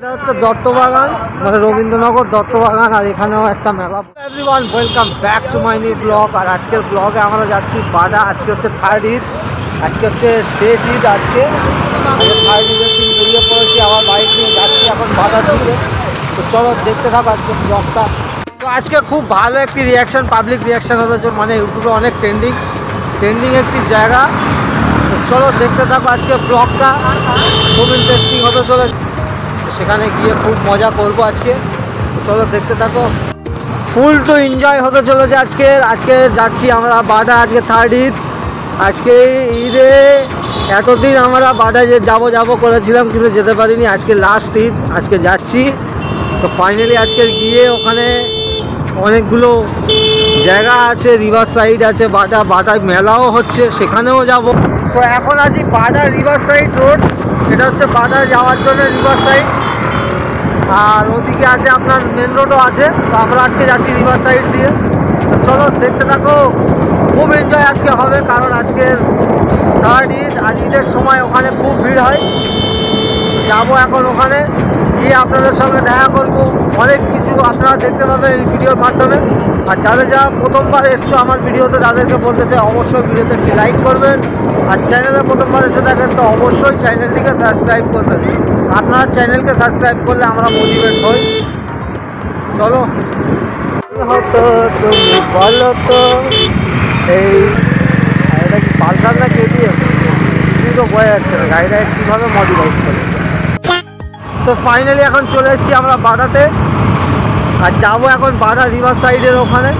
এটা হচ্ছে দত্তবাগান, মানে রবীন্দ্রনগর দত্তবাগান, আর এখানেও একটা মেলা। Everyone welcome back to my new blog. আর আজকের ব্লগে আমরা যাচ্ছি বাডা। আজকে হচ্ছে থার্ড ঈদ, আজকে হচ্ছে শেষ ঈদ। আজকে থার্ড ঈদের দিন বেরিয়ে পড়েছি, আমার বাইক নিয়ে যাচ্ছি এখন বাডার দিকে। তো চলো দেখতে থাকো আজকে ব্লগটা। তো আজকে খুব ভালো একটি রিয়াকশান, পাবলিক রিয়াকশান হতেছে, মানে ইউটিউবে অনেক ট্রেন্ডিং একটি জায়গা। তো চলো দেখতে থাকো আজকে ব্লগটা, খুব ইন্টারেস্টিং হতে চলেছে। সেখানে গিয়ে খুব মজা করবো আজকে। চলো দেখতে থাকো, ফুল টু এনজয় হতে চলেছে আজকে যাচ্ছি আমরা বাডা। আজকে থার্ড ঈদ, আজকে ঈদে এতদিন আমরা বাডা যে যাবো করেছিলাম, কিন্তু যেতে পারিনি। আজকে লাস্ট ঈদ, আজকে যাচ্ছি। তো ফাইনালি আজকে গিয়ে ওখানে অনেকগুলো জায়গা আছে, রিভার সাইড আছে, বাডা মেলাও হচ্ছে, সেখানেও যাব। তো এখন আছি বাডা রিভার সাইড রোড, এটা হচ্ছে বাডা যাওয়ার জন্য রিভার সাইড। আর ওদিকে আছে আপনার মেন রোডও আছে। তো আমরা আজকে যাচ্ছি রিভার সাইড দিয়ে। তো চলো দেখতে থাকো, খুব এনজয় আজকে হবে, কারণ আজকের থার্ড ঈদ। আর ঈদের সময় ওখানে খুব ভিড় হয়। যাবো এখন ওখানে গিয়ে আপনাদের সঙ্গে দেখা করবো, অনেক কিছু আপনারা দেখতে পাবেন এই ভিডিওর মাধ্যমে। আর যারা প্রথমবার এসছো আমার ভিডিওতে, তাদেরকে বলতে চাই অবশ্যই ভিডিওতে একটি লাইক করবেন। আর চ্যানেলে প্রথমবার এসে থাকেন তো অবশ্যই চ্যানেলটিকে সাবস্ক্রাইব করবেন। আপনার চ্যানেলকে সাবস্ক্রাইব করলে আমরা মোটিভেট হই। চলো হতো তুমি বলো তো, এই এটা কি পালসার না কেটিএম, কিছু তো বোঝা যাচ্ছে না গাড়িটা কীভাবে মডিফাই করে। সো ফাইনালি এখন চলে এসেছি আমরা বাডাতে, আর যাবো এখন বাডা রিভার সাইডের ওখানে।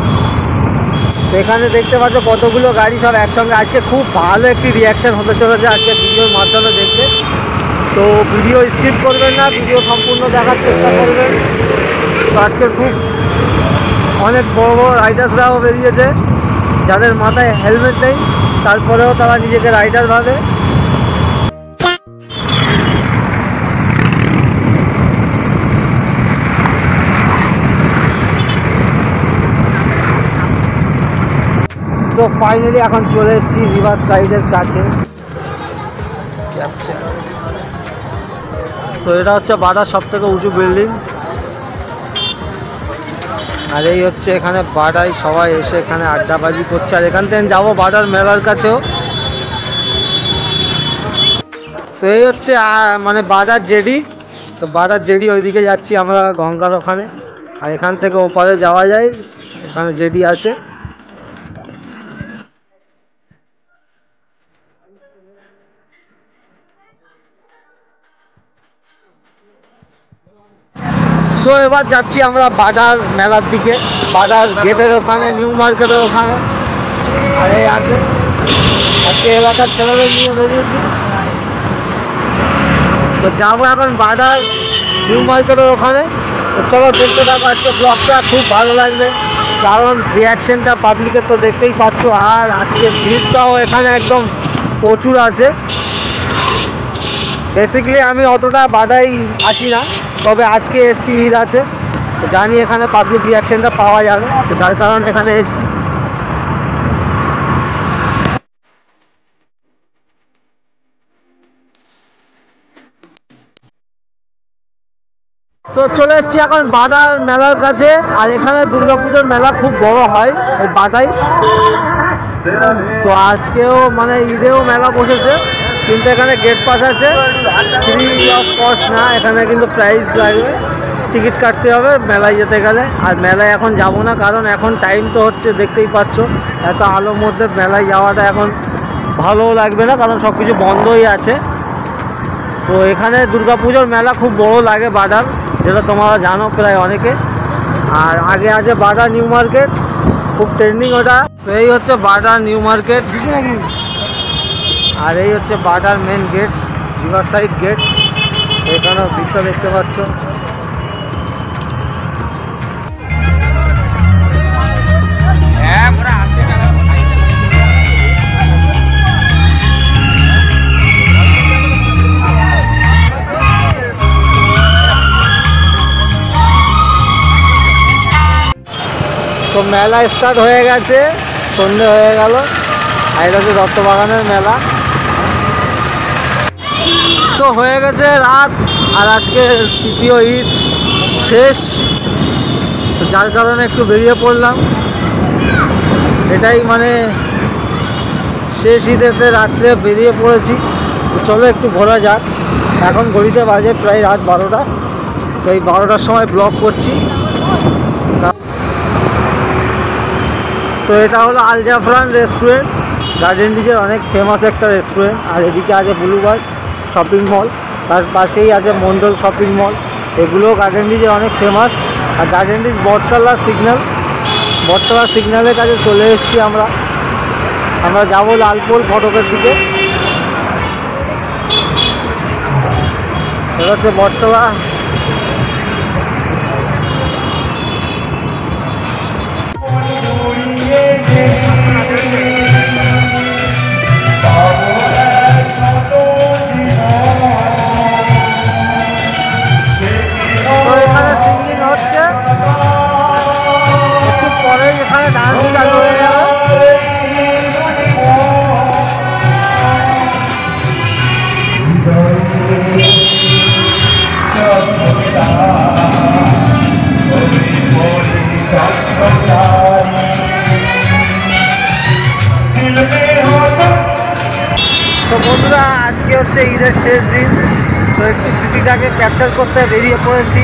এখানে দেখতে পাচ্ছ কতগুলো গাড়ি সব একসঙ্গে। আজকে খুব ভালো একটি রিয়াকশান হতে চলেছে আজকে ভিডিওর মাধ্যমে দেখতে। তো ভিডিও স্কিপ করবেন না, ভিডিও সম্পূর্ণ দেখার চেষ্টা করবেন। তো আজকে খুব অনেক বড় রাইডার্সরাও বেরিয়েছে, যাদের মাথায় হেলমেট নেই, তারপরেও তারা নিজেকে রাইডার ভাবে। সো ফাইনালি এখন চলে এসেছি রিভার সাইডের কাছে। সো এটা হচ্ছে বাডার সবথেকে উঁচু বিল্ডিং। আর এই হচ্ছে এখানে বাডায় সবাই এসে এখানে আড্ডাবাজি করছে। আর এখান থেকে যাবো বাডার মেলার কাছেও। তো এই হচ্ছে মানে বাডার জেডি। তো বাডার জেডি ওইদিকে যাচ্ছি আমরা গঙ্গার ওখানে। আর এখান থেকে ওপারে যাওয়া যায়, এখানে জেডি আছে। সো এবার যাচ্ছি আমরা বাডার মেলার দিকে, বাডার গেটের ওখানে, নিউ মার্কেটের ওখানে। আর এই আছে আজকে এলাকার ছেলেদের নিয়ে বেরিয়েছি। তো যাবো এখন বাডার নিউ মার্কেটের ওখানে। তো চলো দেখতে থাকো আজকে ব্লগটা, খুব ভালো লাগবে, কারণ রিয়াকশানটা পাবলিকের তো দেখতেই পাচ্ছ। আর আজকে ভিড়টাও এখানে একদম প্রচুর আছে। বেসিক্যালি আমি অতটা বাডাই আসি না, তবে আজকে এসছি, ঈদ আছে, জানি এখানে পাবলিক রিয়াকশানটা পাওয়া যাবে, তো যার কারণে এখানে এসছি। তো চলে এসছি এখন বাডার মেলার কাছে। আর এখানে দুর্গাপুজোর মেলা খুব বড় হয় এই বাডায়। তো আজকেও মানে ঈদেও মেলা বসেছে, কিন্তু এখানে গেট পাস আছে, ফ্রি অফ কস্ট না, এখানে কিন্তু প্রাইস লাগবে, টিকিট কাটতে হবে মেলায় যেতে গেলে। আর মেলায় এখন যাব না, কারণ এখন টাইম তো হচ্ছে দেখতেই পাচ্ছ, এত আলোর মধ্যে মেলায় যাওয়াটা এখন ভালোও লাগবে না, কারণ সব কিছু বন্ধই আছে। তো এখানে দুর্গাপুজোর মেলা খুব বড় লাগে বাডার, যেটা তোমরা জানো প্রায় অনেকে। আর আগে আছে বাডা নিউ মার্কেট, খুব ট্রেন্ডিং ওটা। তো এই হচ্ছে বাডার নিউ মার্কেট, আর এই হচ্ছে border main gate, river side gate. এখানেও ভিড়টা দেখতে পাচ্ছ। তো মেলা স্টার্ট হয়ে গেছে, সন্ধ্যে হয়ে গেল। আর এটা হচ্ছে দত্তবাগানের মেলা। সো হয়ে গেছে রাত আর আজকে তৃতীয় ঈদ শেষ, তো যার কারণে একটু বেরিয়ে পড়লাম। এটাই মানে শেষ ঈদেতে রাত্রে বেরিয়ে পড়েছি, তো চলো একটু ঘোরা যাক। এখন ঘড়িতে বাজে প্রায় রাত 12টা, তো এই 12টার সময় ব্লগ করছি। তো এটা হলো আল জাফরান রেস্টুরেন্ট, গার্ডেন রিচের অনেক ফেমাস একটা রেস্টুরেন্ট। আর এদিকে আছে বুলুবার্ড শপিং মল, তার পাশেই আছে মন্ডল শপিং মল, এগুলোও গার্ডেন রিচে অনেক ফেমাস। আর গার্ডেন রিচ বটতলা সিগন্যালের কাছে চলে এসেছি আমরা যাবো লালপুর ফটকের দিকে। এটা হচ্ছে বটতলা। এখানে সিঙ্গিং হচ্ছে, একটু পরে এখানে ডান্স চালু হয়ে যাবে। তো বন্ধুরা, আজকে হচ্ছে ঈদের শেষ দিন, তো একটু স্মৃতিটাকে ক্যাপচার করতে বেরিয়ে পড়েছি।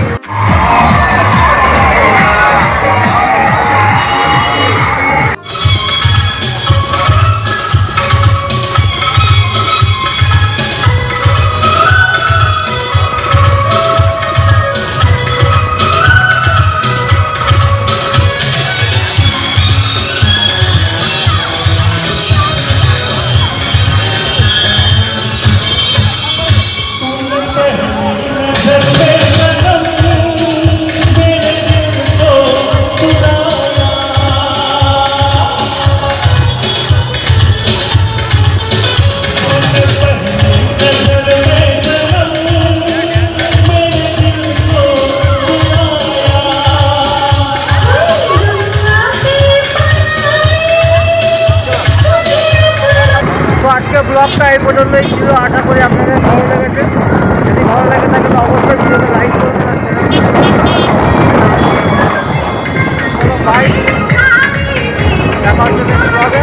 আজকে ব্লগটা এই পর্যন্তই ছিল, আশা করি আপনাদের ভালো লেগেছে। যদি ভালো লেগে থাকে তো অবশ্যই ভিডিওতে লাইক করবেন আর চ্যানেল বাই। দেখা হচ্ছে ব্লগে।